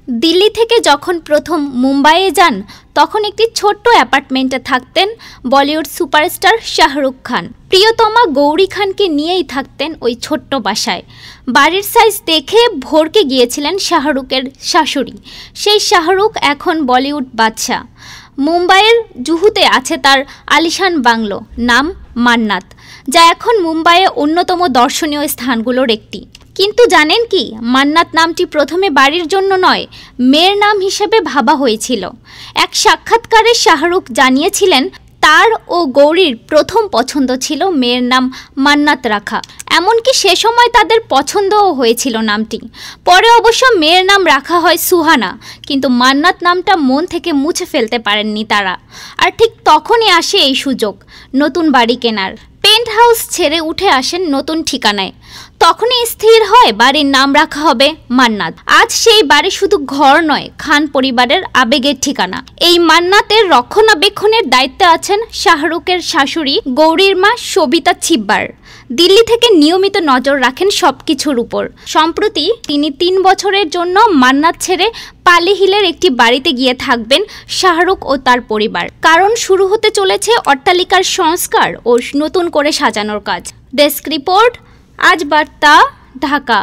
দিল্লি থেকে যখন প্রথম মুম্বাইয়ে যান তখন একটি ছোট্ট অ্যাপার্টমেন্টে থাকতেন বলিউড সুপারস্টার শাহরুখ খান। প্রিয়তমা গৌরী খানকে নিয়েই থাকতেন ওই ছোট্ট বাসায়। বাড়ির সাইজ দেখে ভরকে গিয়েছিলেন শাহরুখের শাশুড়ি। সেই শাহরুখ এখন বলিউড বাদশা। মুম্বাইয়ের জুহুতে আছে তার আলিশান বাংলো, নাম মান্নাত, যা এখন মুম্বাইয়ে অন্যতম দর্শনীয় স্থানগুলোর একটি। কিন্তু জানেন কি, মান্নাত নামটি প্রথমে বাড়ির জন্য নয়, মেয়ের নাম হিসেবে ভাবা হয়েছিল। এক সাক্ষাৎকারে শাহরুখ জানিয়েছিলেন তার ও গৌরীর প্রথম পছন্দ ছিল মেয়ের নাম মান্নাত রাখা। এমনকি সে সময় তাদের পছন্দও হয়েছিল নামটি। পরে অবশ্য মেয়ের নাম রাখা হয় সুহানা, কিন্তু মান্নাত নামটা মন থেকে মুছে ফেলতে পারেননি তারা। আর ঠিক তখনই আসে এই সুযোগ, নতুন বাড়ি কেনার। পেন্ট হাউস ছেড়ে উঠে আসেন নতুন ঠিকানায়। তখনই স্থির হয় বাড়ির নাম রাখা হবে মান্নাত। আজ সেই বাড়ি শুধু ঘর নয়, খান পরিবারের আবেগের ঠিকানা। এই মান্নাতের রক্ষণাবেক্ষণের দায়িত্বে আছেন শাহরুখের শাশুড়ি গৌরীর মা সবিতা ছিব্বার। দিল্লি থেকে নিয়মিত নজর রাখেন সবকিছুর উপর। সম্প্রতি তিনি 3 বছরের জন্য মান্নাত ছেড়ে পালি হিলের একটি বাড়িতে গিয়ে থাকবেন শাহরুখ ও তার পরিবার। কারণ শুরু হতে চলেছে অট্টালিকার সংস্কার ও নতুন করে সাজানোর কাজ। ডেস্ক রিপোর্ট, আজ বার্তা, ঢাকা।